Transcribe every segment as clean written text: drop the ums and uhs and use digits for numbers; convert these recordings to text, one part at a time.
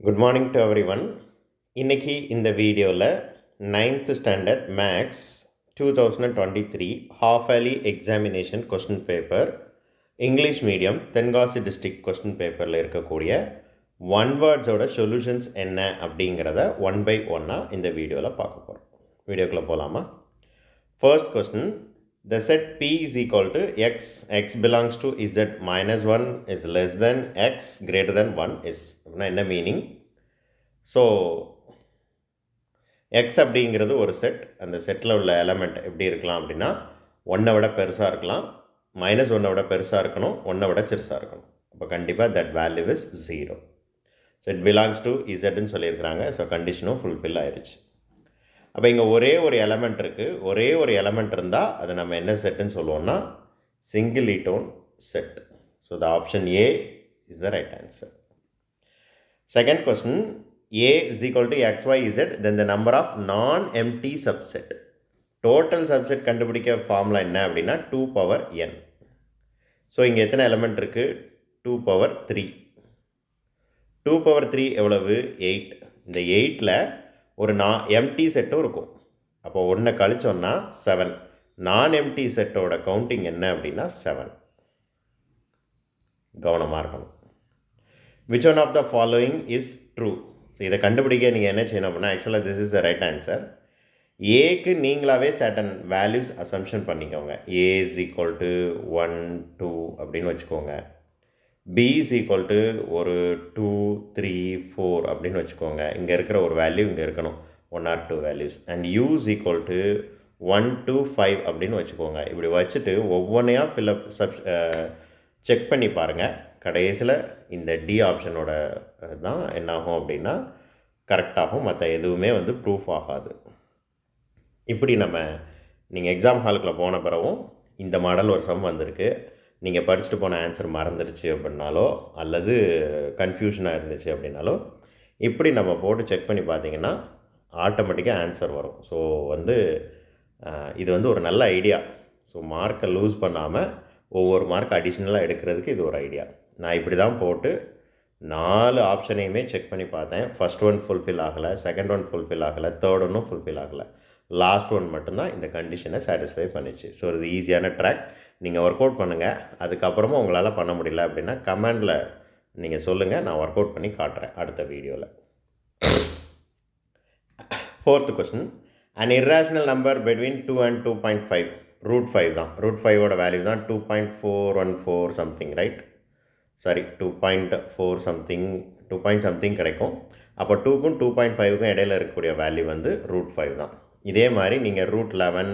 Good morning to everyone. இன்றைக்கி இந்த வீடியோவில் 9th standard maths 2023 half early examination question paper English medium Tenkasi district question பேப்பரில் இருக்கக்கூடிய one வேர்ட்ஸோட solutions என்ன அப்படிங்கிறத ஒன் பை ஒன்னாக இந்த வீடியோவில் பார்க்க போகிறோம். வீடியோக்குள்ளே போகலாமா? First question, the set P is equal to x belongs to z minus 1 is less than x greater than 1 is அப்படின்னா என்ன மீனிங்? ஸோ எக்ஸ் அப்படிங்கிறது ஒரு செட். அந்த செட்டில் உள்ள எலமெண்ட் எப்படி இருக்கலாம் அப்படின்னா ஒன்றை விட பெருசாக இருக்கலாம், மைனஸ் ஒன்றை விட பெருசாக இருக்கணும், ஒன்றை விட சிறுசாக இருக்கணும். அப்போ கண்டிப்பாக that value is 0. So it belongs to இசட்னு சொல்லியிருக்கிறாங்க. ஸோ கண்டிஷனும் ஃபுல்ஃபில் ஆயிடுச்சு. அப்போ இங்கே ஒரே ஒரு எலமெண்ட் இருக்குது. ஒரே ஒரு எலமெண்ட் இருந்தால் அதை நம்ம என்ன செட்டுன்னு சொல்லுவோம்னா singleton set. So the option A is the right answer. Second question, A is equal to xyz, then the number of non-empty subset. Total subset கண்டுபிடிக்க ஃபார்முலா என்ன அப்படின்னா 2 power n. ஸோ இங்கே எத்தனை எலமெண்ட் இருக்குது? 2 power 3. 2 power 3 எவ்வளவு? 8. இந்த 8ல் ஒரு empty செட்டும் இருக்கும். அப்போ ஒன்றை கழிச்சோன்னா 7. நான் எம்டி செட்டோட கவுண்டிங் என்ன அப்படின்னா 7. கவனமாக இருக்கணும். Which one of the following is true? So இதை கண்டுபிடிக்க நீங்கள் என்ன செய்யணும் அப்படின்னா, ஆக்சுவலாக this is the right answer. ஏக்கு நீங்களாகவே சர்டன் வேல்யூஸ் அசம்ஷன் பண்ணிக்கோங்க. ஏ இஸ் ஈக்குவல் டு 1 2 அப்படின்னு வச்சுக்கோங்க. பி இஸ் ஈக்குவல் டு ஒரு 2 3 4 அப்படின்னு வச்சுக்கோங்க. இங்கே இருக்கிற ஒரு வேல்யூ இங்கே இருக்கணும், 1 or 2 values. And you is equal to 1 2 5 அப்படின்னு வச்சுக்கோங்க. இப்படி வச்சுட்டு ஒவ்வொன்றையாக ஃபில்அப் செக் பண்ணி பாருங்கள். கடைசியில் இந்த டி ஆப்ஷனோட தான் என்னாகும் அப்படின்னா கரெக்டாகும். மற்ற எதுவுமே ப்ரூஃப் ஆகாது. இப்படி நீங்கள் எக்ஸாம் ஹாலுக்குள்ளே போன பிறகும் இந்த மாடல் ஒரு சம் வந்திருக்கு, நீங்கள் படிச்சுட்டு போன ஆன்சர் மறந்துடுச்சு அப்படின்னாலோ அல்லது கன்ஃபியூஷனாக இருந்துச்சு அப்படின்னாலோ இப்படி நம்ம போட்டு செக் பண்ணி பார்த்தீங்கன்னா ஆட்டோமேட்டிக்காக ஆன்சர் வரும். ஸோ இது ஒரு நல்ல ஐடியா. ஸோ மார்க்கை லூஸ் பண்ணாமல் ஒவ்வொரு மார்க் அடிஷ்னலாக எடுக்கிறதுக்கு இது ஒரு ஐடியா. நான் இப்படி தான் போட்டு 4 ஆப்ஷனையுமே செக் பண்ணி பார்த்தேன். ஃபஸ்ட் ஒன் ஃபுல்ஃபில் ஆகலை, செகண்ட் ஒன் ஃபுல்ஃபில் ஆகலை, தேர்ட் ஒன்னும் ஃபுல்ஃபில் ஆகலை. லாஸ்ட் ஒன் மட்டும்தான் இந்த கண்டிஷனை சாட்டிஸ்ஃபை பண்ணிச்சு. ஸோ இது ஈஸியான ட்ராக். நீங்கள் ஒர்க் அவுட் பண்ணுங்கள். அதுக்கப்புறமா உங்களால் பண்ண முடியல அப்படின்னா கமெண்டில் நீங்கள் சொல்லுங்கள், நான் ஒர்க் அவுட் பண்ணி காட்டுறேன் அடுத்த வீடியோவில். Fourth question, an irrational number between 2 and 2.5 √5 தான். √5ஓட வேல்யூ தான் 2.414 something, right? Sorry 2.4 something 2 something கிடைக்கும். அப்போ 2க்கும் 2.5க்கும் இடையில் இருக்கக்கூடிய வேல்யூ √5 தான். இதே மாதிரி நீங்கள் √11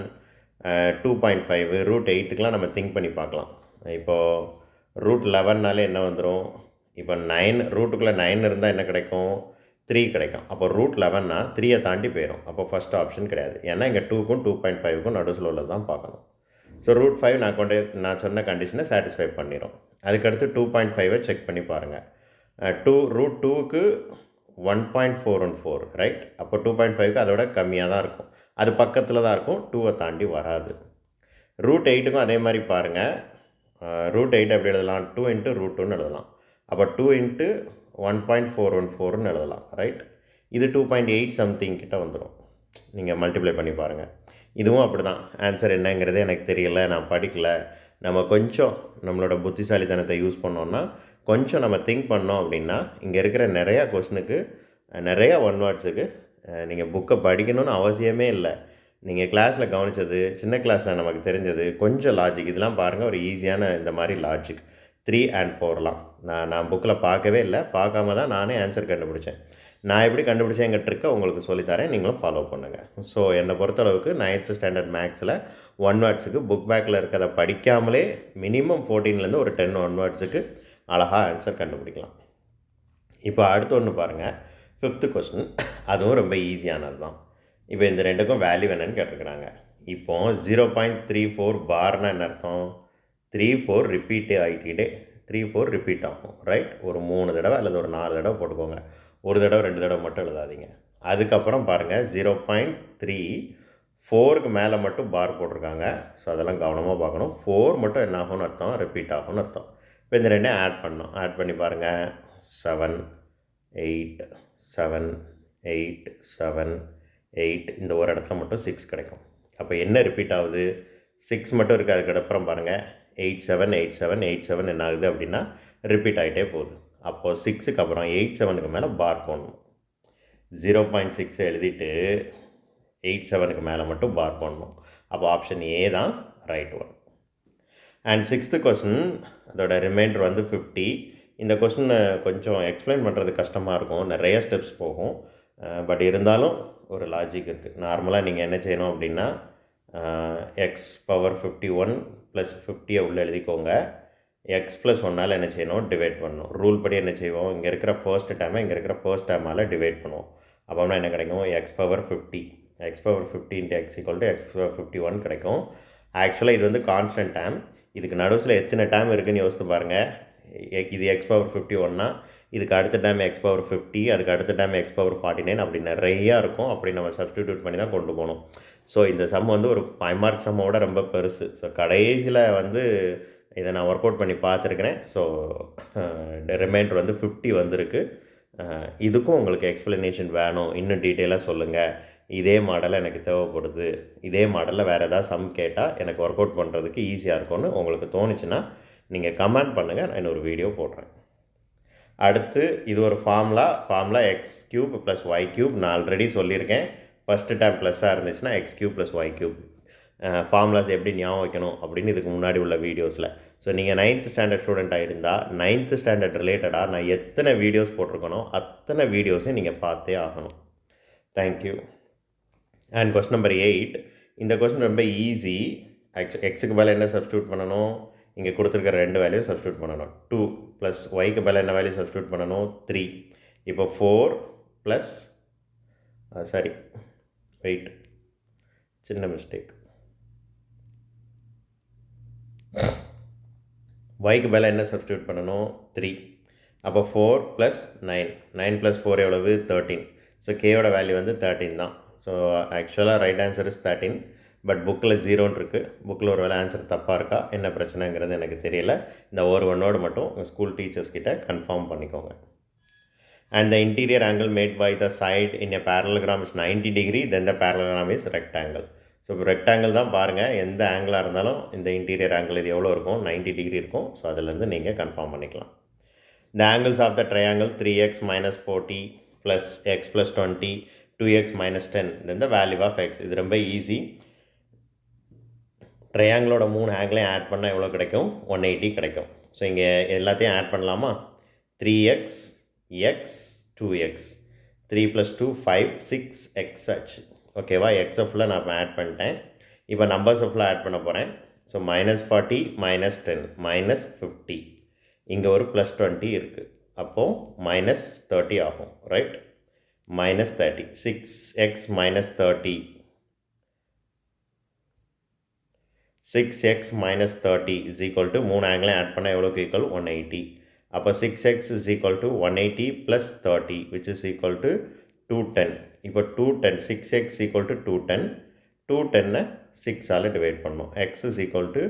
2.5 √8க்கெலாம் நம்ம திங்க் பண்ணி பார்க்கலாம். இப்போது √11நாலே என்ன வந்துடும்? இப்போ 9 ரூட்டுக்குள்ளே 9 இருந்தால் என்ன கிடைக்கும்? 3 கிடைக்கும். அப்போ √11னா 3யை தாண்டி போயிடும். அப்போ ஃபஸ்ட் ஆப்ஷன் கிடையாது. ஏன்னா இங்கே 2க்கும் 2.5க்கும் நடுவில் உள்ளது தான் பார்க்கணும். ஸோ √5 நான் சொன்ன கண்டிஷனை சாட்டிஸ்ஃபை பண்ணிடும். அதுக்கடுத்து 2.5ஐ செக் பண்ணி பாருங்கள். √2க்கு 1.414, ரைட்? அப்போ 2.5க்கு அதோட கம்மியாக தான் இருக்கும், அது பக்கத்தில் தான் இருக்கும், 2வை தாண்டி வராது. √8க்கும் அதே மாதிரி பாருங்கள். √8 எப்படி எழுதலாம்? 2 × √2ன்னு எழுதலாம். அப்போ 2 × 1.414ன்னு எழுதலாம், ரைட்? இது 2.8 சம்திங் கிட்ட வந்துடும். நீங்கள் மல்டிப்ளை பண்ணி பாருங்கள். இதுவும் அப்படி தான். ஆன்சர் என்னங்கிறதே எனக்கு தெரியல, நான் படிக்கலை. நம்ம கொஞ்சம் நம்மளோட புத்திசாலித்தனத்தை யூஸ் பண்ணோன்னா, கொஞ்சம் நம்ம திங்க் பண்ணோம் அப்படின்னா இங்கே இருக்கிற நிறையா கொஸ்டினுக்கு நிறையா ஒன் வேர்ட்ஸுக்கு நீங்கள் புக்கை படிக்கணும்னு அவசியமே இல்லை. நீங்கள் கிளாஸில் கவனித்தது, சின்ன கிளாஸில் நமக்கு தெரிஞ்சது, கொஞ்சம் லாஜிக் இதெல்லாம் பாருங்கள். ஒரு ஈஸியான இந்த மாதிரி லாஜிக் 3 and 4லாம் நான் புக்கில் பார்க்கவே இல்லை. பார்க்காம தான் நானே ஆன்சர் கண்டுபிடிச்சேன். நான் எப்படி கண்டுபிடிச்சேன் எங்கள் ட்ரிக்கை உங்களுக்கு சொல்லித்தரேன், நீங்களும் ஃபாலோ பண்ணுங்கள். ஸோ என்னை பொறுத்தளவுக்கு 9th ஸ்டாண்டர்ட் மேக்ஸில் ஒன் வேர்ட்ஸுக்கு புக் பேக்கில் இருக்கிறத படிக்காமலே மினிமம் 14லேருந்து ஒரு 10 ஒன் வேர்ட்ஸுக்கு அழகாக ஆன்சர் கண்டுபிடிக்கலாம். இப்போ அடுத்து ஒன்று பாருங்கள், 5th கொஸ்டின். அதுவும் ரொம்ப ஈஸியானது தான். இப்போ இந்த ரெண்டுக்கும் வேல்யூ என்னன்னு கேட்டிருக்கிறாங்க. இப்போது 0.34 பார்னா என்ன அர்த்தம்? 3 4 ரிப்பீட் ஆகிட்டே 3 4 ரிப்பீட் ஆகும், ரைட்? ஒரு 3 தடவை அல்லது ஒரு 4 தடவை போட்டுக்கோங்க. ஒரு தடவை 2 தடவை மட்டும் எழுதாதீங்க. அதுக்கப்புறம் பாருங்கள் 0.3 4க்கு மேலே மட்டும் பார் போட்டிருக்காங்க. ஸோ அதெல்லாம் கவனமாக பார்க்கணும். 4 மட்டும் என்ன ஆகும்னு அர்த்தம்? ரிப்பீட் ஆகும்னு அர்த்தம். இப்போ இந்த ரெண்டையும் ஆட் பண்ணோம். ஆட் பண்ணி பாருங்கள் 7 8 7 8 7 8 இந்த ஒரு இடத்துல மட்டும் 6 கிடைக்கும். அப்போ என்ன ரிப்பீட் ஆகுது? 6 மட்டும் இருக்குது. அதுக்கப்புறம் பாருங்கள் 8 7 8 7 8 7 என்ன ஆகுது அப்படின்னா ரிப்பீட் ஆகிட்டே போகுது. அப்போது 6க்கு அப்புறம் 8 7க்கு மேலே பார் போடணும். 0.6 எழுதிட்டு 8 7க்கு மேலே மட்டும் பார் பண்ணணும். அப்போ ஆப்ஷன் ஏ தான் right one. And 6th question அதோட ரிமைண்டர் வந்து 50. இந்த கொஸ்டினை கொஞ்சம் எக்ஸ்பிளைன் பண்ணுறது கஷ்டமாக இருக்கும், நிறைய ஸ்டெப்ஸ் போகும். பட் இருந்தாலும் ஒரு லாஜிக் இருக்குது. நார்மலாக நீங்கள் என்ன செய்யணும் அப்படின்னா எக்ஸ் பவர் 51 ப்ளஸ் 50 உள்ளே எழுதிக்கோங்க. எக்ஸ் ப்ளஸ் 1ஆல் என்ன செய்யணும்? டிவைட் பண்ணணும். ரூல் படி என்ன செய்வோம்? இங்கே இருக்கிற ஃபர்ஸ்ட் டேமை இங்கே இருக்கிற ஃபர்ஸ்ட் டேமால் டிவைட் பண்ணுவோம். அப்போனா என்ன கிடைக்கும்? X power 50 X power 50 into X equal to X power 51 கிடைக்கும். ஆக்சுவலாக இது வந்து கான்ஸ்டன்ட் டேம். இதுக்கு நடுவில் எத்தனை டேம் இருக்குதுன்னு யோசித்து பாருங்கள். இது எக்ஸ் பவர் 51னா இதுக்கு அடுத்த டேம் எக்ஸ் பவர் 50, அதுக்கு அடுத்த டேம் எக்ஸ் பவர் 49 அப்படி நிறையா இருக்கும். அப்படி நம்ம சப்ஸ்டிடியூட் பண்ணி தான் கொண்டு போகணும். ஸோ இந்த சம் வந்து ஒரு 5 மார்க் சம்மோட ரொம்ப பெருசு. ஸோ கடைசியில் வந்து இதை நான் ஒர்க் அவுட் பண்ணி பார்த்துருக்கிறேன். ஸோ ரிமைண்டர் வந்து 50 வந்திருக்கு. இதுக்கும் உங்களுக்கு எக்ஸ்ப்ளனேஷன் வேணும், இன்னும் டீட்டெயிலாக சொல்லுங்கள், இதே மாடலில் எனக்கு தேவைப்படுது, இதே மாடலில் வேறு ஏதாவது சம் கேட்டால் எனக்கு ஒர்க் அவுட் பண்ணுறதுக்கு ஈஸியாக இருக்கும்னு உங்களுக்கு தோணுச்சுன்னா நீங்கள் கமெண்ட் பண்ணுங்கள், நான் இன்னொரு வீடியோ போடுறேன். அடுத்து இது ஒரு formula x cube plus y cube. நான் ஆல்ரெடி சொல்லியிருக்கேன், ஃபஸ்ட்டு டேம் ப்ளஸ்ஸாக இருந்துச்சுன்னா x cube plus y cube. Formulas எப்படி ஞாபகம் வைக்கணும் அப்படின்னு இதுக்கு முன்னாடி உள்ள வீடியோஸில். ஸோ நீங்கள் 9th ஸ்டாண்டர்ட் ஸ்டூடெண்ட்டாக இருந்தால் 9th ஸ்டாண்டர்ட் ரிலேட்டடாக நான் எத்தனை வீடியோஸ் போட்டிருக்கனோ அத்தனை வீடியோஸையும் நீங்கள் பார்த்தே ஆகணும். தேங்க்யூ. And question number 8. இந்த கொஸ்டின் ரொம்ப ஈஸி. எக்ஸுக்கு பதில் என்ன சப்ஸ்டியூட் பண்ணணும்? இங்கே கொடுத்துருக்கிற 2 வேல்யூ சப்ஸ்டியூட் பண்ணணும். 2 ப்ளஸ் ஒய்க்கு பதில் என்ன வேல்யூ சப்ஸ்டியூட் பண்ணணும்? 3. இப்போ 4 ப்ளஸ் வெயிட், சின்ன மிஸ்டேக். ஒய்க்கு பதில் என்ன சப்ஸ்டியூட் பண்ணணும்? 3. அப்போ 4 ப்ளஸ் 9. 9 ப்ளஸ் 4 எவ்வளவு? 13. ஸோ கேயோட வேல்யூ வந்து 13 தான். ஸோ ஆக்சுவலாக ரைட் ஆன்சர் இஸ் 13. பட் புக்கில் 0ன்னு இருக்குது. புக்கில் ஒரு வேலை ஆன்சர் தப்பாக இருக்கா, என்ன பிரச்சனைங்கிறது எனக்கு தெரியல. இந்த ஒரு ஒன்னோடு மட்டும் உங்கள் ஸ்கூல் டீச்சர்ஸ் கிட்ட கன்ஃபார்ம் பண்ணிக்கோங்க. And the interior angle made by the side in a parallelogram is 90 degree, then the parallelogram is rectangle. So இப்போ ரெக்டாங்கிள் தான் பாருங்கள், எந்த ஆங்கிளாக இருந்தாலும் இந்த இன்டீரியர் ஆங்கிள் இது எவ்வளோ இருக்கும்? 90 degree இருக்கும். ஸோ அதிலேருந்து நீங்கள் கன்ஃபார்ம் பண்ணிக்கலாம். The angles of the triangle 3x minus 40 plus x plus 20 2x minus 10 then the value of x. இது ரொம்ப ஈஸி. ட்ரையாங்கிளோட 3 ஆங்கிளையும் ஆட் பண்ணால் எவ்வளோ கிடைக்கும்? 180 கிடைக்கும். ஸோ இங்கே எல்லாத்தையும் ஆட் பண்ணலாமா? 3x எக்ஸ் 2x 3 + 2 5 6x ஆச்சு. ஓகேவா? எக்ஸை ஃபுல்லாக நான் இப்போ ஆட் பண்ணிட்டேன். இப்போ நம்பர்ஸை ஃபுல்லாக ஆட் பண்ண போகிறேன். ஸோ -40 -10 -50. இங்கே ஒரு +20 இருக்குது. அப்போது -30 ஆகும். Right? -30 6x - 30 6x - 30 is equal to 3 ஆங்கிளையும் add பண்ணால் எவ்வளோக்கு ஈக்குவல்? 180. அப்போ 6x is equal to 180 + 30 which is equal to 210. இப்போ 210 6x equal to 210. 210 6ஆல் டிவைட் பண்ணோம். x is equal to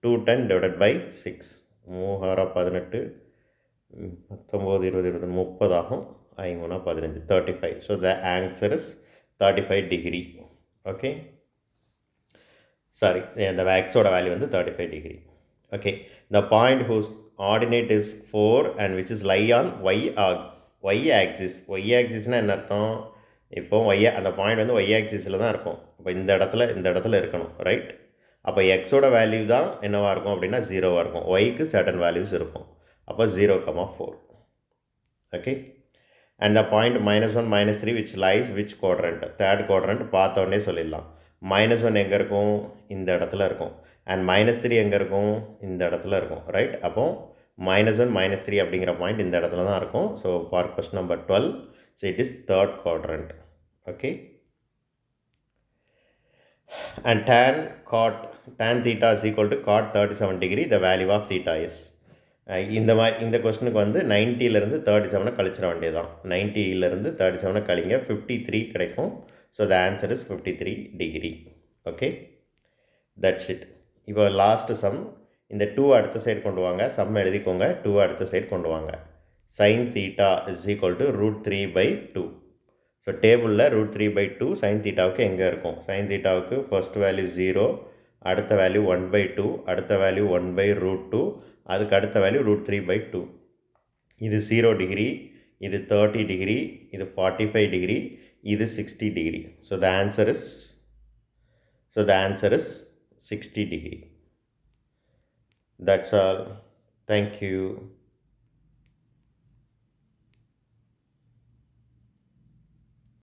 210 divided by 6. 3 18 19 20 30 ஆகும். 5 15 35. So the answer is 35 degree. Okay. Sorry, the xோட value வந்து 35 degree. Okay. The point whose ordinate is 4 and which is lie on y axis. Y axisனா என்ன அர்த்தம்? இப்போ அந்த point வந்து y axisல தான் இருக்கும். இப்போ இந்த இடத்துல இருக்கணும். ரைட்? அப்போ எக்ஸோட வேல்யூ தான் என்னவாக இருக்கும் அப்படின்னா 0வாக இருக்கும். ஒய்க்கு சர்டன் வேல்யூஸ் இருக்கும். அப்போ 0,4. Okay. And the point -1 -3 which lies which quadrant? Third quadrant. பார்த்த உடனே சொல்லிடலாம். -1 எங்கே இருக்கும்? இந்த இடத்துல இருக்கும். அண்ட் -3 எங்கே இருக்கும்? இந்த இடத்துல இருக்கும். ரைட்? அப்போ -1 -3 அப்படிங்கிற பாயிண்ட் இந்த இடத்துல தான் இருக்கும். So for question number 12, so it is third quadrant. Okay. And tan theta is equal to cot 37 degree, the value of theta is. இந்த கொஸ்டினுக்கு வந்து 90லேருந்து 37 கழிச்சிட வேண்டியதான். 90லேருந்து 37 கழிங்க 53 கிடைக்கும். So the answer is 53 degree. Okay, that's it. இப்போ last some. இந்த 2 அடுத்த side கொண்டு வாங்க. சம் எழுதிக்கோங்க. 2 அடுத்த சைடு கொண்டு வாங்க. sin theta is equal to root 3 by 2. So டேபிளில் root 3 by 2 sin thetaவுக்கு எங்கே இருக்கும்? sin thetaவுக்கு first value 0, அடுத்த வேல்யூ 1 by 2, அடுத்த வேல்யூ 1 by root 2, அதுக்கு அடுத்த வேல்யூ root 3 by 2. இது 0 டிகிரி, இது 30 டிகிரி, இது 45 டிகிரி, இது 60 degree. So the answer is 60 degree. That's all. Thank you.